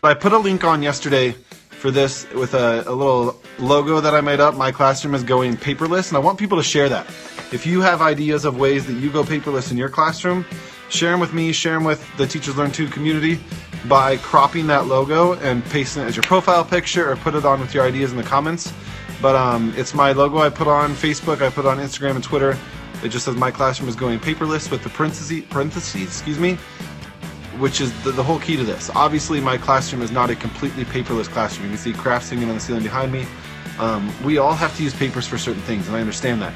I put a link on yesterday for this with a little logo that I made up. My classroom is going paperless, and I want people to share that. If you have ideas of ways that you go paperless in your classroom, share them with me, share them with the Teachers Learn Too community by cropping that logo and pasting it as your profile picture, or put it on with your ideas in the comments. But it's my logo I put on Facebook, I put on Instagram and Twitter. It just says my classroom is going paperless with the parentheses, which is the whole key to this. Obviously my classroom is not a completely paperless classroom. You can see crafts hanging on the ceiling behind me. We all have to use papers for certain things, and I understand that.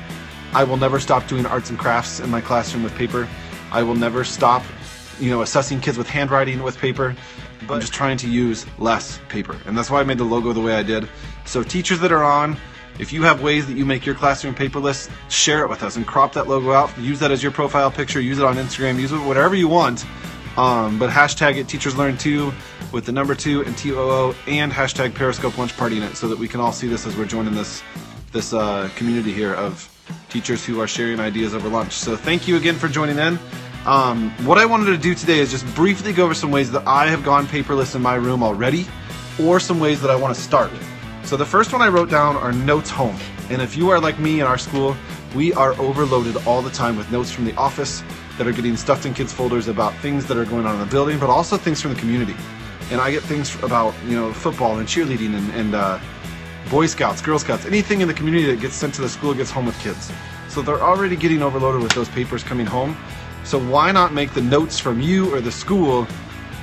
I will never stop doing arts and crafts in my classroom with paper. I will never stop, assessing kids with handwriting with paper. But I'm just trying to use less paper, and that's why I made the logo the way I did. So teachers that are on, if you have ways that you make your classroom paperless, share it with us and crop that logo out. Use that as your profile picture, use it on Instagram, use it whatever you want. But hashtag it Teachers Learn Too with the number 2 and TOO, and hashtag Periscope Lunch Party in it, so that we can all see this as we're joining this community here of teachers who are sharing ideas over lunch. So thank you again for joining in. What I wanted to do today is just briefly go over some ways that I have gone paperless in my room already, or some ways that I want to start. So the first one I wrote down are notes home. And if you are like me in our school, we are overloaded all the time with notes from the office that are getting stuffed in kids' folders about things that are going on in the building, but also things from the community. And I get things about football and cheerleading and Boy Scouts, Girl Scouts, anything in the community that gets sent to the school gets home with kids. So they're already getting overloaded with those papers coming home. So why not make the notes from you or the school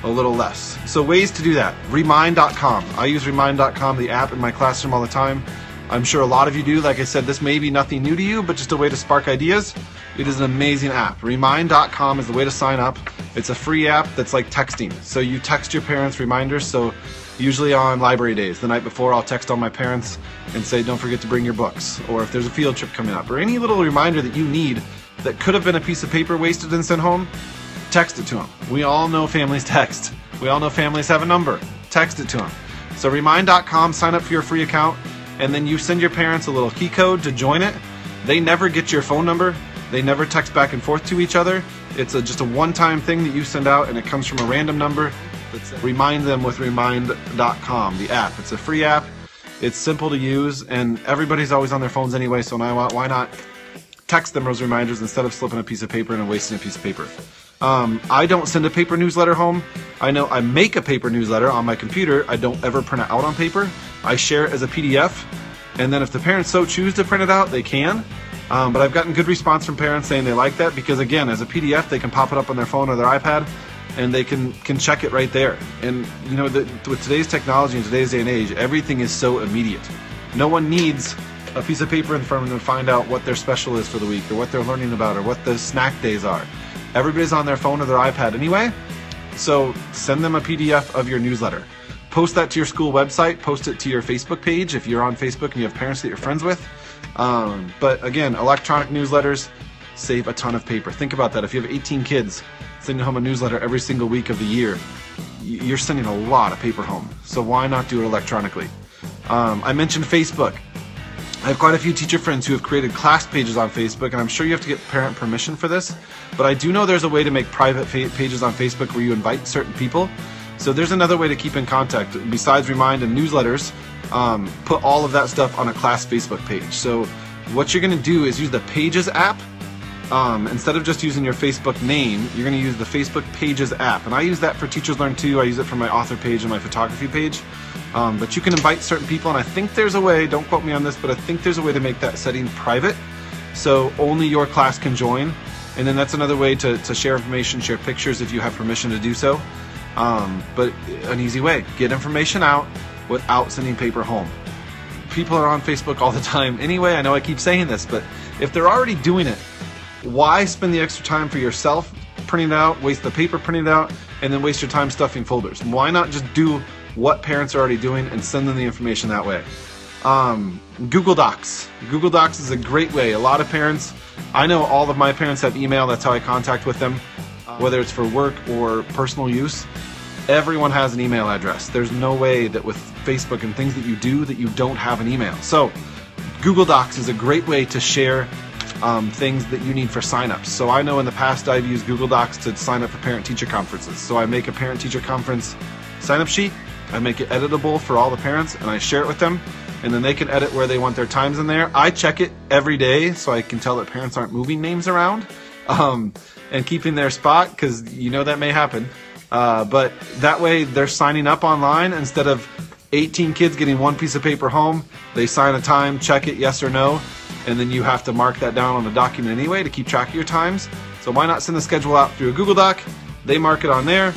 a little less? So ways to do that. Remind.com. I use Remind.com, the app, in my classroom all the time. I'm sure a lot of you do. Like I said, this may be nothing new to you, but just a way to spark ideas. It is an amazing app. Remind.com is the way to sign up. It's a free app that's like texting. So you text your parents reminders. So usually on library days, the night before, I'll text all my parents and say, don't forget to bring your books. Or if there's a field trip coming up, or any little reminder that you need that could have been a piece of paper wasted and sent home, text it to them. We all know families text. We all know families have a number. Text it to them. So Remind.com, sign up for your free account, and then you send your parents a little key code to join it. They never get your phone number. They never text back and forth to each other. It's just a one-time thing that you send out, and it comes from a random number. Remind them with Remind.com, the app. It's a free app. It's simple to use, and everybody's always on their phones anyway, so why not text them those reminders instead of slipping a piece of paper and wasting a piece of paper. I don't send a paper newsletter home. I know I make a paper newsletter on my computer. I don't ever print it out on paper. I share it as a PDF, and then if the parents so choose to print it out, they can. But I've gotten good response from parents saying they like that because, again, as a PDF, they can pop it up on their phone or their iPad, and they can check it right there. And with today's technology and today's day and age, everything is so immediate. No one needs a piece of paper in front of them to find out what their special is for the week, or what they're learning about, or what the snack days are. Everybody's on their phone or their iPad anyway, so send them a PDF of your newsletter. Post that to your school website, post it to your Facebook page if you're on Facebook and you have parents that you're friends with. But again, electronic newsletters save a ton of paper. Think about that. If you have 18 kids sending home a newsletter every single week of the year, you're sending a lot of paper home. So why not do it electronically? I mentioned Facebook. I have quite a few teacher friends who have created class pages on Facebook, and I'm sure you have to get parent permission for this, but I do know there's a way to make private pages on Facebook where you invite certain people. So there's another way to keep in contact. Besides Remind and newsletters, put all of that stuff on a class Facebook page. So what you're going to do is use the Pages app. Instead of just using your Facebook name, you're going to use the Facebook Pages app. And I use that for Teachers Learn Too. I use it for my author page and my photography page. But you can invite certain people, and I think there's a way, don't quote me on this, but I think there's a way to make that setting private, so only your class can join. And then that's another way to share information, share pictures if you have permission to do so. But an easy way, get information out without sending paper home. People are on Facebook all the time anyway. I know I keep saying this, but if they're already doing it, why spend the extra time for yourself printing it out, waste the paper printing it out, and then waste your time stuffing folders? Why not just do what parents are already doing and send them the information that way? Google Docs. Google Docs is a great way. A lot of parents, I know all of my parents have email. That's how I contact with them, whether it's for work or personal use. Everyone has an email address. There's no way that with Facebook and things that you do that you don't have an email. So Google Docs is a great way to share things that you need for signups. So I know in the past I've used Google Docs to sign up for parent-teacher conferences. So I make a parent-teacher conference sign-up sheet, I make it editable for all the parents, and I share it with them, and then they can edit where they want their times in there. I check it every day so I can tell that parents aren't moving names around and keeping their spot, because you know that may happen. But that way they're signing up online instead of 18 kids getting one piece of paper home. They sign a time, check it, yes or no, and then you have to mark that down on a document anyway to keep track of your times. So why not send the schedule out through a Google Doc? They mark it on there.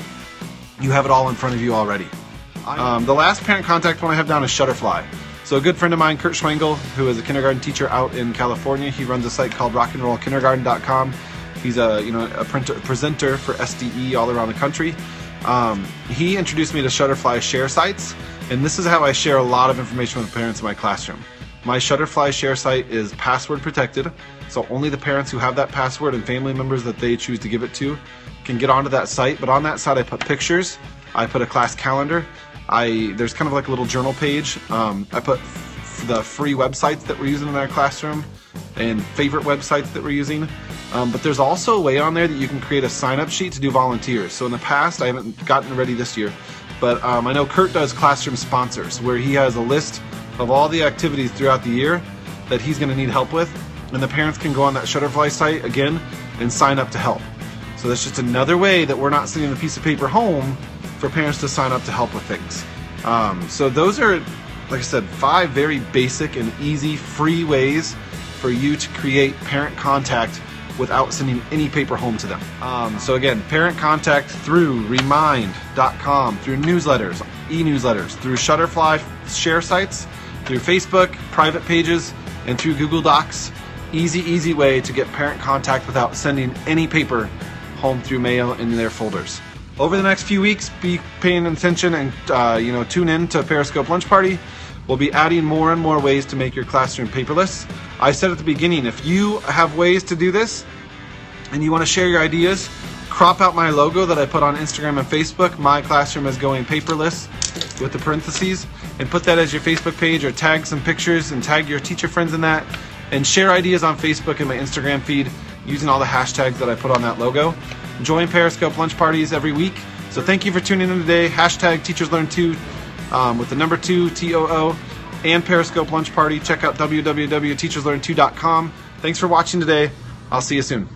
You have it all in front of you already. The last parent contact one I have down is Shutterfly. So a good friend of mine, Kurt Schwengel, who is a kindergarten teacher out in California, he runs a site called rockandrollkindergarten.com. He's a presenter for SDE all around the country. He introduced me to Shutterfly share sites, and this is how I share a lot of information with the parents in my classroom. My Shutterfly share site is password protected, so only the parents who have that password and family members that they choose to give it to can get onto that site. But on that site I put pictures, I put a class calendar, there's kind of like a little journal page. I put the free websites that we're using in our classroom and favorite websites that we're using. But there's also a way on there that you can create a sign-up sheet to do volunteers. So in the past, I haven't gotten ready this year, but I know Kurt does classroom sponsors, where he has a list of all the activities throughout the year that he's going to need help with, and the parents can go on that Shutterfly site again and sign up to help. So that's just another way that we're not sending a piece of paper home for parents to sign up to help with things. So those are, like I said, 5 very basic and easy free ways for you to create parent contact without sending any paper home to them. So again, parent contact through Remind.com, through newsletters, e-newsletters, through Shutterfly share sites, through Facebook private pages, and through Google Docs. Easy way to get parent contact without sending any paper home through mail in their folders. Over the next few weeks, be paying attention and tune in to Periscope Lunch Party. We'll be adding more and more ways to make your classroom paperless. I said at the beginning, if you have ways to do this and you want to share your ideas, crop out my logo that I put on Instagram and Facebook, My Classroom is Going Paperless, with the parentheses, and put that as your Facebook page, or tag some pictures and tag your teacher friends in that, and share ideas on Facebook and my Instagram feed using all the hashtags that I put on that logo. Join Periscope Lunch Parties every week. So thank you for tuning in today. Hashtag TeachersLearn2 with the number 2, TOO, and Periscope Lunch Party. Check out www.teacherslearn2.com. Thanks for watching today. I'll see you soon.